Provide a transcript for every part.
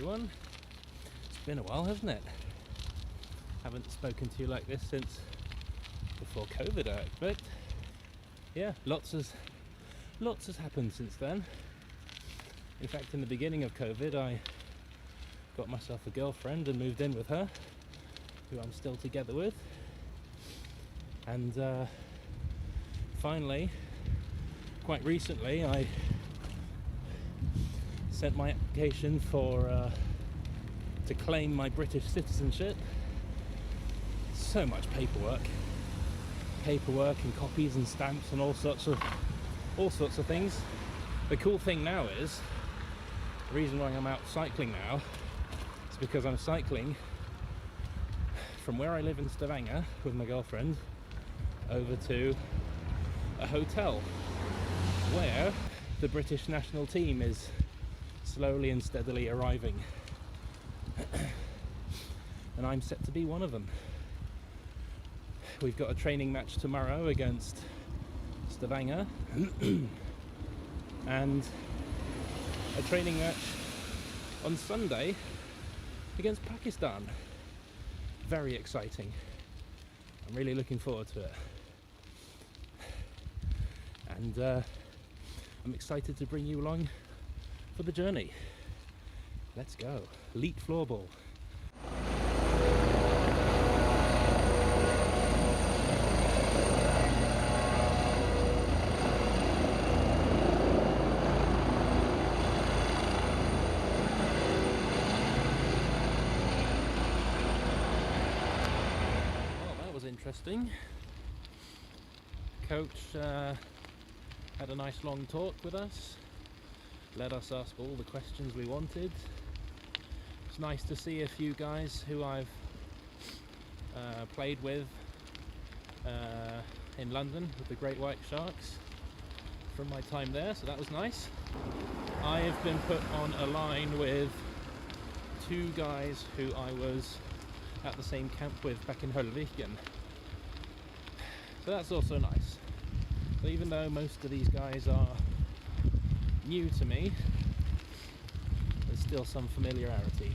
everyone. It's been a while, hasn't it? Haven't spoken to you like this since before COVID, I expect. Yeah, lots has happened since then. In fact, in the beginning of COVID, I got myself a girlfriend and moved in with her, who I'm still together with. And finally, quite recently, I sent my application to claim my British citizenship. So much paperwork and copies and stamps and all sorts of things. The cool thing now is, the reason why I'm out cycling now is because I'm cycling from where I live in Stavanger with my girlfriend over to a hotel where the British national team is slowly and steadily arriving. And I'm set to be one of them. We've got a training match tomorrow against Stavanger and a training match on Sunday against Pakistan. Very exciting. I'm really looking forward to it. And I'm excited to bring you along for the journey. Let's go. Elite floorball. Interesting. Coach had a nice long talk with us, let us ask all the questions we wanted. It's nice to see a few guys who I've played with in London with the Great White Sharks from my time there, so that was nice. I have been put on a line with two guys who I was at the same camp with back in Hølviken. So that's also nice. So even though most of these guys are new to me, there's still some familiarity.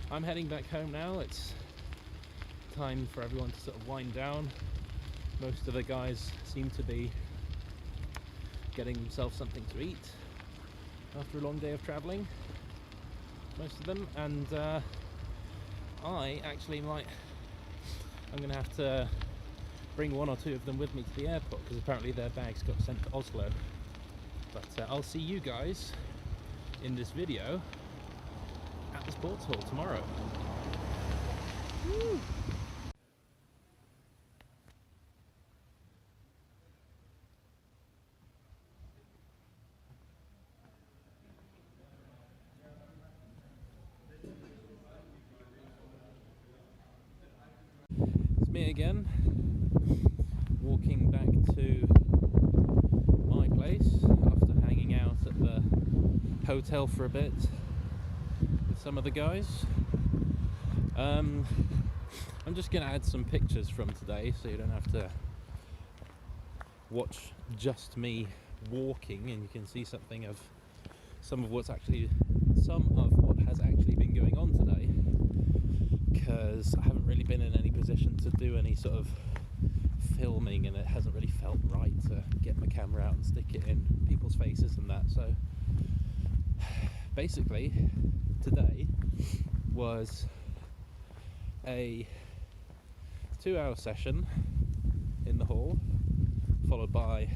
I'm heading back home now. It's time for everyone to sort of wind down. Most of the guys seem to be getting themselves something to eat after a long day of travelling. Most of them. And I actually I'm going to have to bring one or two of them with me to the airport because apparently their bags got sent to Oslo. But I'll see you guys in this video at the sports hall tomorrow. Woo! Me again, walking back to my place after hanging out at the hotel for a bit with some of the guys. I'm just going to add some pictures from today so you don't have to watch just me walking, and you can see something of some of what has actually been going on today, because I haven't really been in any position to do any sort of filming, and it hasn't really felt right to get my camera out and stick it in people's faces and that. So basically today was a 2-hour session in the hall, followed by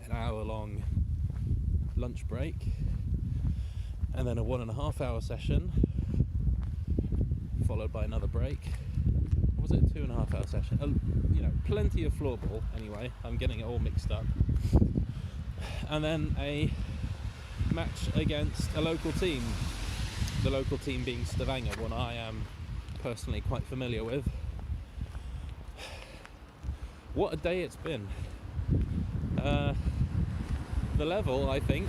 an hour-long lunch break, and then a 1.5-hour session, followed by another break. Or was it a 2.5-hour session? Plenty of floorball anyway. I'm getting it all mixed up. And then a match against a local team. The local team being Stavanger, one I am personally quite familiar with. What a day it's been. The level, I think,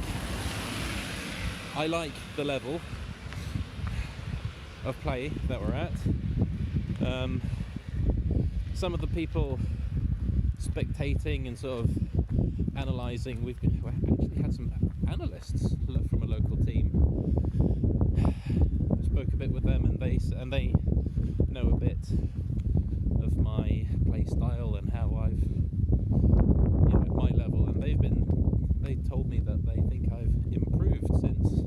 I like the level of play that we're at. Some of the people spectating and sort of analysing, we've actually had some analysts from a local team. I spoke a bit with them, and they know a bit of my play style and how I've, at my level, and they told me that they think I've improved since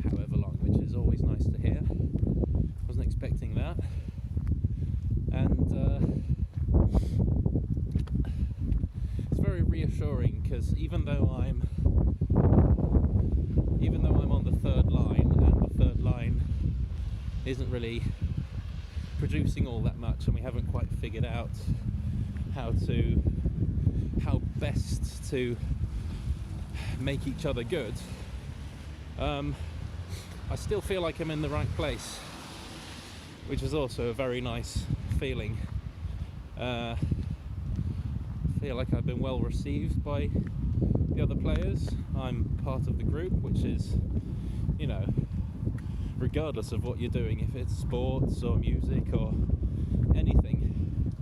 however long, which is always nice to hear. Wasn't expecting that, and it's very reassuring, because even though I'm on the third line, and the third line isn't really producing all that much, and we haven't quite figured out how best to make each other good, I still feel like I'm in the right place, which is also a very nice feeling. I feel like I've been well received by the other players. I'm part of the group, which is, regardless of what you're doing, if it's sports or music or anything,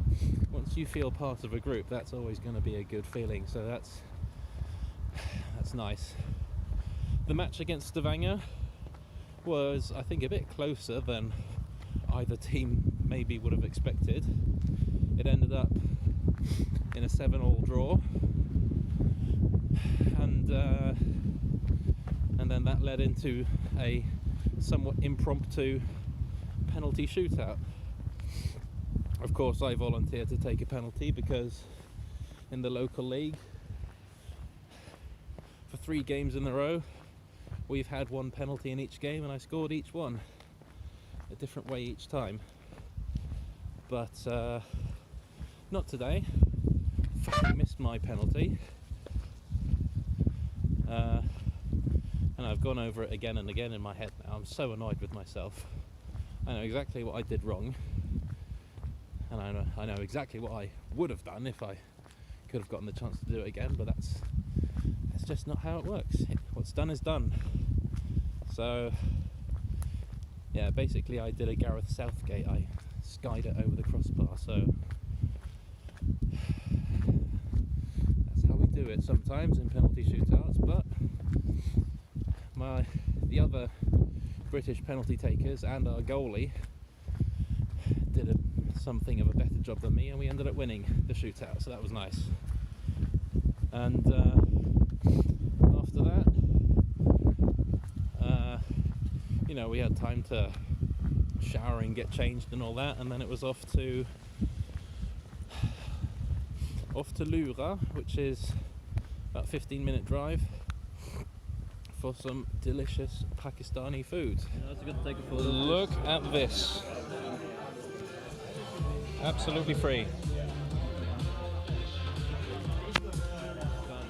once you feel part of a group, that's always going to be a good feeling. So that's nice. The match against Stavanger was, I think, a bit closer than either team maybe would have expected. It ended up in a 7-all draw, and then that led into a somewhat impromptu penalty shootout. Of course, I volunteered to take a penalty because in the local league, for 3 games in a row, we've had 1 penalty in each game, and I scored each one a different way each time. But not today. Fucking missed my penalty. And I've gone over it again and again in my head now. I'm so annoyed with myself. I know exactly what I did wrong, and I know exactly what I would have done if I could have gotten the chance to do it again, but that's just not how it works. What's done is done. So yeah, basically I did a Gareth Southgate. I skied it over the crossbar, so that's how we do it sometimes in penalty shootouts. But the other British penalty takers and our goalie did something of a better job than me, and we ended up winning the shootout, so that was nice. And after that, we had time to shower and get changed and all that, and then it was off to Lura, which is about a 15-minute drive, for some delicious Pakistani food. Look at this. Absolutely free.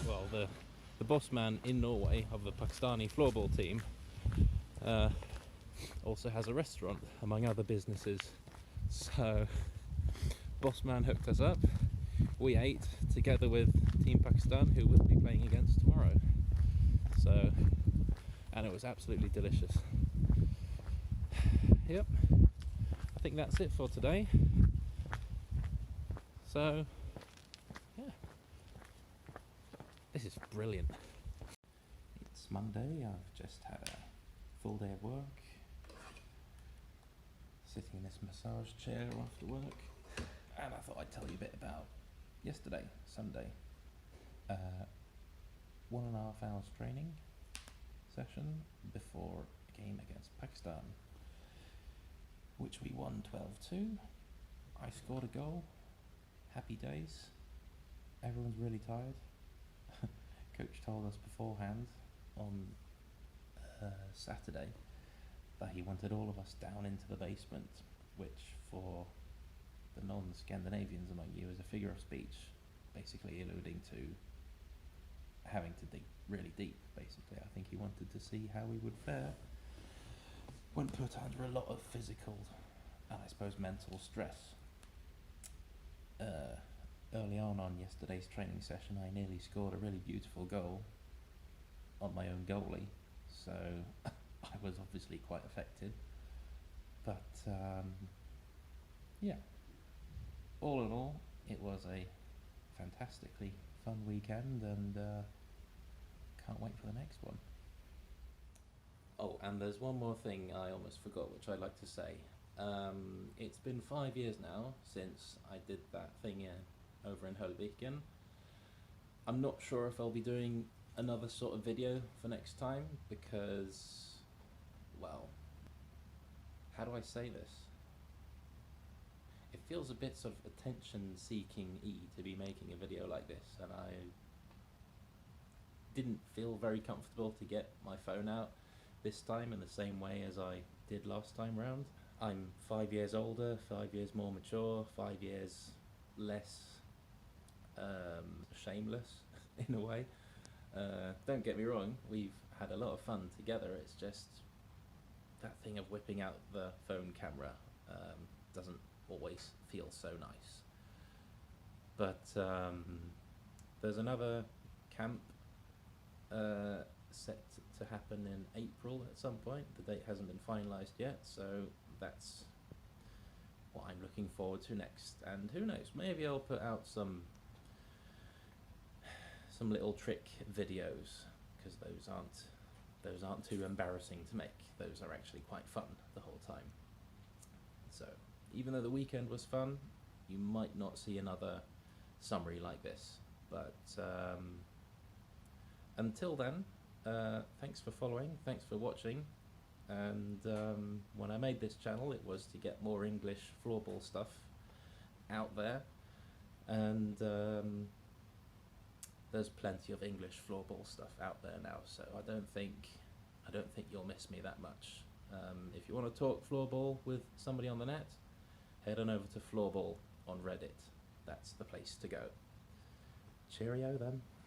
Well, the boss man in Norway of the Pakistani floorball team also has a restaurant, among other businesses. So boss man hooked us up. We ate together with Team Pakistan, who we'll be playing against tomorrow. So, and it was absolutely delicious. Yep, I think that's it for today. So, yeah, this is brilliant. It's Monday. I've just had a full day of work, sitting in this massage chair after work, and I thought I'd tell you a bit about yesterday, Sunday. 1.5 hours training session before a game against Pakistan, which we won 12-2. I scored a goal. Happy days. Everyone's really tired. Coach told us beforehand on Saturday that he wanted all of us down into the basement, which for the non-Scandinavians among you is a figure of speech, basically alluding to having to dig really deep, basically. I think he wanted to see how we would fare when put under a lot of physical and I suppose mental stress. Early on yesterday's training session, I nearly scored a really beautiful goal on my own goalie, so I was obviously quite affected. But yeah, all in all, it was a fantastically fun weekend, and can't wait for the next one. Oh, and there's one more thing I almost forgot, which I'd like to say. It's been 5 years now since I did that thing over in Holviken. I'm not sure if I'll be doing another sort of video for next time because, well, how do I say this? It feels a bit sort of attention-seeking-y to be making a video like this, and I didn't feel very comfortable to get my phone out this time in the same way as I did last time round. I'm 5 years older, 5 years more mature, 5 years less shameless in a way. Don't get me wrong, we've had a lot of fun together. It's just that thing of whipping out the phone camera doesn't always feel so nice. But there's another camp set to happen in April at some point. The date hasn't been finalised yet, so that's what I'm looking forward to next. And who knows, maybe I'll put out some little trick videos, because those aren't too embarrassing to make. Those are actually quite fun the whole time. So even though the weekend was fun, you might not see another summary like this. But until then, thanks for following, thanks for watching. And when I made this channel, it was to get more English floorball stuff out there, and there's plenty of English floorball stuff out there now, so I don't think you'll miss me that much. If you want to talk floorball with somebody on the net, head on over to Floorball on Reddit. That's the place to go. Cheerio then.